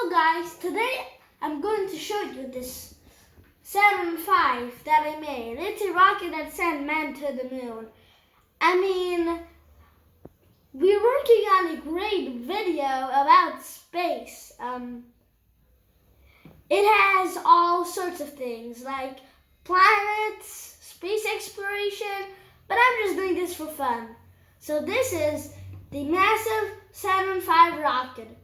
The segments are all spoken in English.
Hello guys, today I'm going to show you this Saturn V that I made. It's a rocket that sent men to the moon. We're working on a great video about space. It has all sorts of things like planets, space exploration, but I'm just doing this for fun. So this is the massive Saturn V rocket.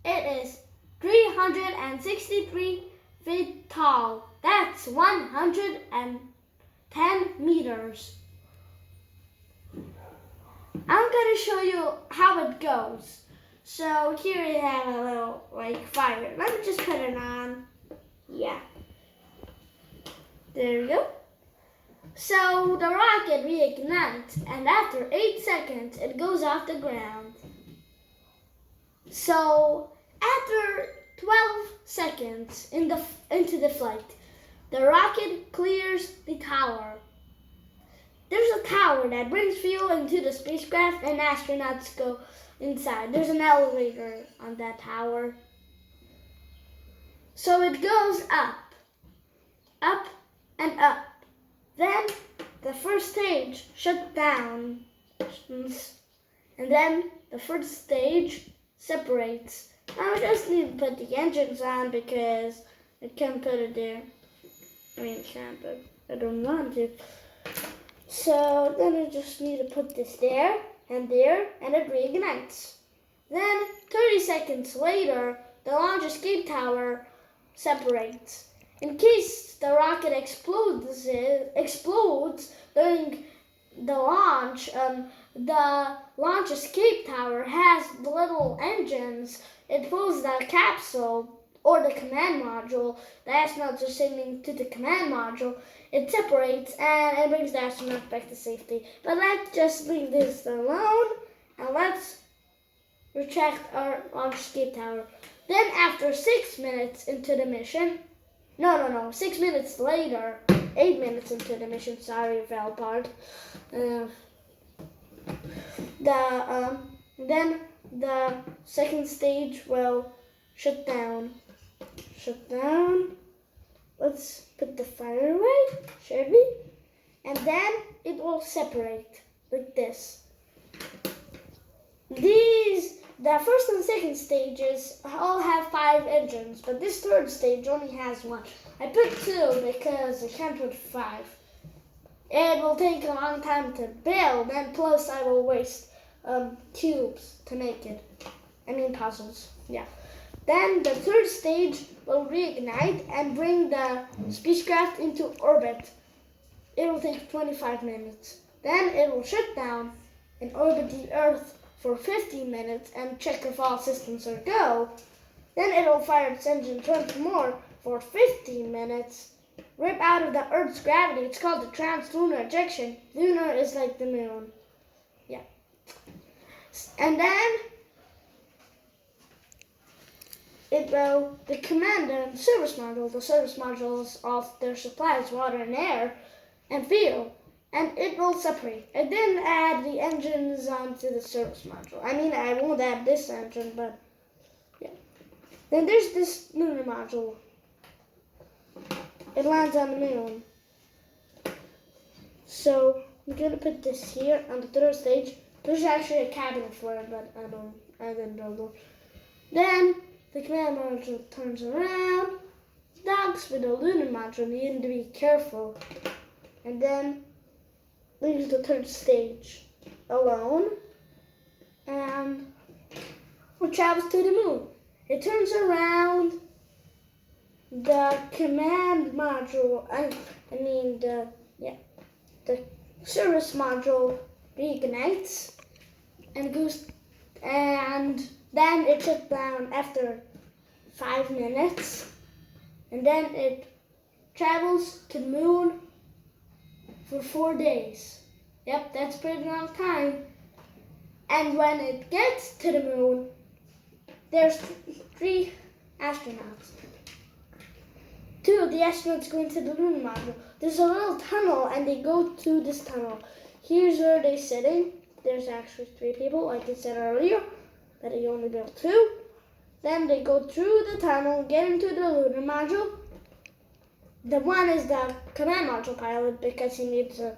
It is 363 feet tall. That's 110 meters. I'm going to show you how it goes. So here we have a little fire. Let me just put it on. Yeah. There we go. So the rocket reignites, and after 8 seconds it goes off the ground. So after 12 seconds into the flight, the rocket clears the tower. There's a tower that brings fuel into the spacecraft and astronauts go inside. There's an elevator on that tower. So it goes up, up and up. Then the first stage shuts down, and then the first stage separates. Now I just need to put the engines on because I can't put it there. I can't, but I don't want to. So then I just need to put this there, and it reignites. Then 30 seconds later, the launch escape tower separates. In case the rocket explodes during the launch, the launch escape tower has little engines. It pulls the capsule or the command module. The astronauts are sitting to the command module. It separates and it brings the astronauts back to safety. But let's just leave this alone and let's retract our launch escape tower. Then after 6 minutes into the mission, 6 minutes later, 8 minutes into the mission, sorry, fell apart. Then the second stage will shut down. Let's put the fire away, shall we? And then it will separate like this. The first and second stages all have 5 engines, but this third stage only has 1. I put 2 because I can't put 5. It will take a long time to build, and plus I will waste cubes to make it. Puzzles, yeah. Then the third stage will reignite and bring the spacecraft into orbit. It will take 25 minutes. Then it will shut down and orbit the Earth for 15 minutes and check if all systems are go. Then it will fire its engines once more for 15 minutes. Rip out of the Earth's gravity. It's called the translunar ejection. Lunar is like the moon. Yeah. And then the command and service module. The service module is all their supplies, water and air, and fuel. And it will separate. I didn't add the engines onto the service module. I won't add this engine, but yeah. Then there's this lunar module. It lands on the moon. So I'm gonna put this here on the third stage. There's actually a cabinet for it, but I didn't build one. Then the command module turns around, docks with the lunar module. You need to be careful. And then leaves the third stage alone and it travels to the moon. It turns around, the command module, the service module reignites and then it shuts down after 5 minutes, and then it travels to the moon for 4 days. Yep, that's a pretty long time. And when it gets to the moon, there's 3 astronauts. 2 of the astronauts go into the lunar module. There's a little tunnel, and they go to this tunnel. Here's where they're sitting. There's actually 3 people, like I said earlier, but I only built 2. Then they go through the tunnel, get into the lunar module. The one is the command module pilot because he needs a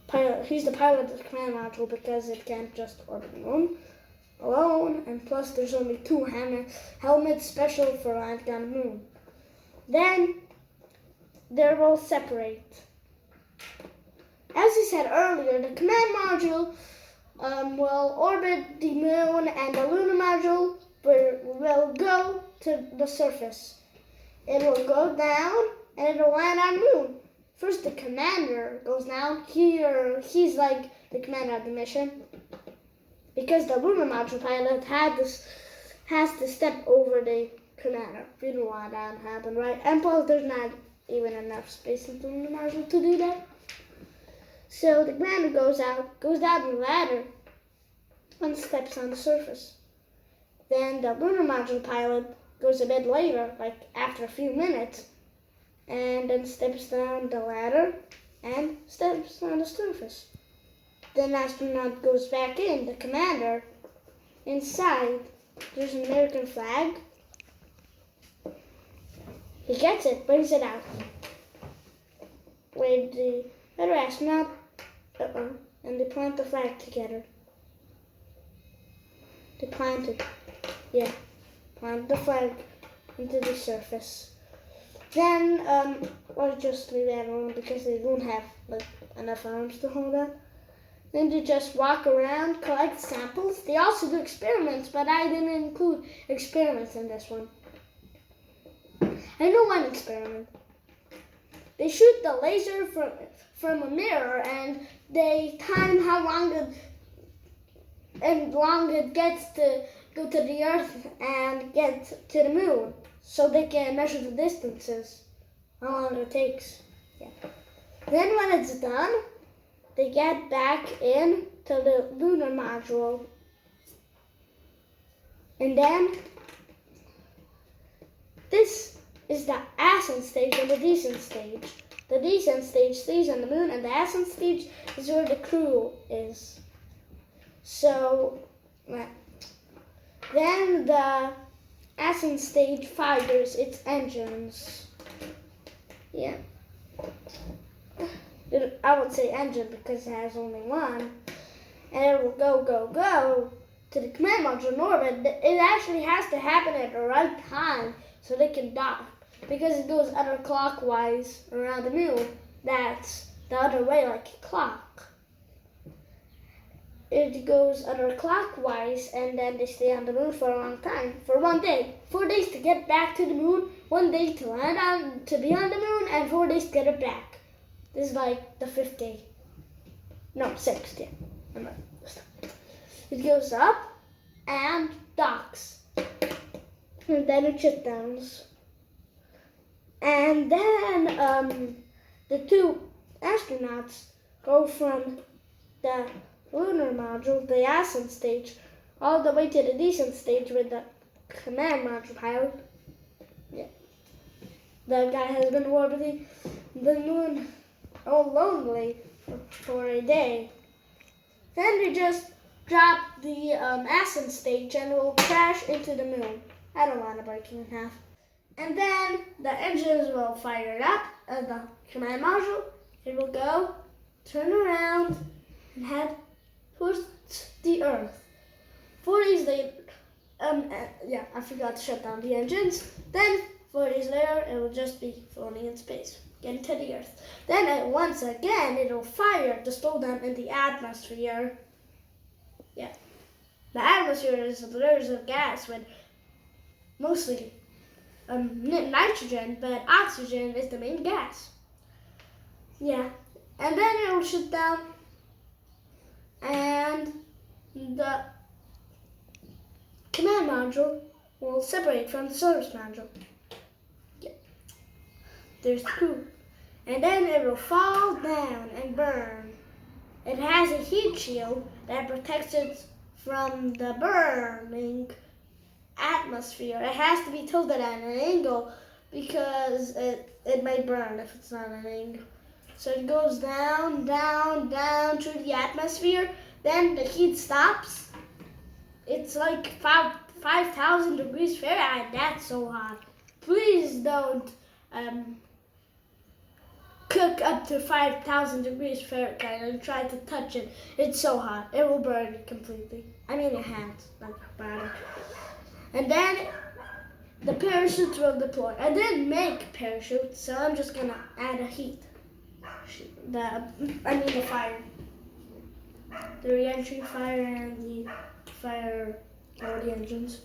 pilot. He's the pilot of the command module because it can't just orbit the moon alone. And plus, there's only 2 helmets special for landing on the moon. Then they will separate. As I said earlier, the command module will orbit the moon, and the lunar module will go to the surface. It will go down and it will land on the moon. First, the commander goes down. He's like the commander of the mission because the lunar module pilot has to step over the commander. We don't want that to happen, right? And plus, there's not even enough space in the lunar module to do that. So the commander goes down the ladder, and steps on the surface. Then the lunar module pilot goes a bit later, like after a few minutes, and then steps down the ladder and steps on the surface. Then the astronaut goes back in, the commander. Inside, there's an American flag. He gets it, brings it out. With the other astronaut, and they plant the flag together. They planted the flag into the surface. Then, I'll just leave that alone because they don't have enough arms to hold that. Then they just walk around, collect samples. They also do experiments, but I didn't include experiments in this one. I know one experiment. They shoot the laser from a mirror, and they time how long it gets to go to the Earth and get to the moon, so they can measure the distances, how long it takes. Yeah. Then when it's done, they get back in to the lunar module, and then this is the ascent stage and the descent stage. The descent stage stays on the moon, and the ascent stage is where the crew is. So, then the ascent stage fires its engines. Yeah. I would say engine because it has only one. And it will go to the command module in orbit. It actually has to happen at the right time so they can dock. Because it goes counterclockwise around the moon. That's the other way, like a clock. It goes counterclockwise, and then they stay on the moon for a long time, for 1 day. 4 days to get back to the moon, 1 day to be on the moon, and 4 days to get it back. This is like the 5th day. No, 6th day. It goes up and docks, and then it shut downs. And then the 2 astronauts go from the lunar module, the ascent stage, all the way to the descent stage with the command module pilot. Yeah. That guy has been orbiting the moon all lonely for a day. Then they just drop the ascent stage and it will crash into the moon. I don't want to break it in half. And then the engines will fire it up at the command module. It will go, turn around, and head towards the Earth. 4 days later, I forgot to shut down the engines. Then 4 days later, it will just be floating in space, getting to the Earth. Then once again, it will fire to slow down in the atmosphere. Yeah, the atmosphere is a layers of gas with mostly nitrogen, but oxygen is the main gas. Yeah, and then it will shut down, and the command module will separate from the service module. Yeah. There's the crew. And then it will fall down and burn. It has a heat shield that protects it from the burning atmosphere. It has to be tilted at an angle because it may burn if it's not an angle. So it goes down, down, down through the atmosphere. Then the heat stops. It's like 5,000 degrees Fahrenheit. That's so hot. Please don't cook up to 5,000 degrees Fahrenheit and try to touch it. It's so hot. It will burn completely. I mean your hands, not your body. And then the parachutes will deploy. I didn't make parachutes, so I'm just gonna add a heat. The fire. The re-entry fire and the fire or the engines.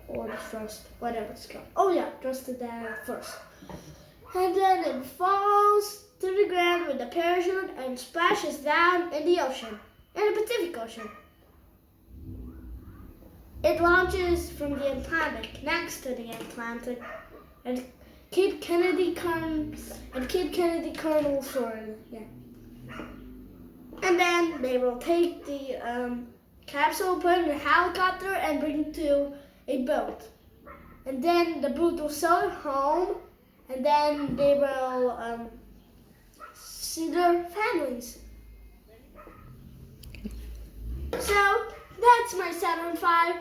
Or the thrust, whatever it's called. Oh yeah, thrusted that first. And then it falls to the ground with the parachute and splashes down in the ocean, in the Pacific Ocean. It launches from the Atlantic, next to the Atlantic, and Cape Kennedy, Colonel, Florida. Yeah. And then they will take the capsule, put it in a helicopter, and bring it to a boat. And then the boat will sail home, and then they will see their families. So that's my Saturn V.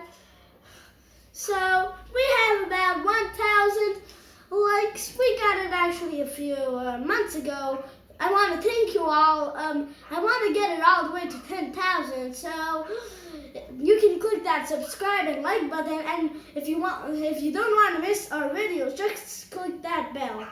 So we have about 1,000 likes. We got it actually a few months ago. I want to thank you all. I want to get it all the way to 10,000. So you can click that subscribe and like button. And if you don't want to miss our videos, just click that bell.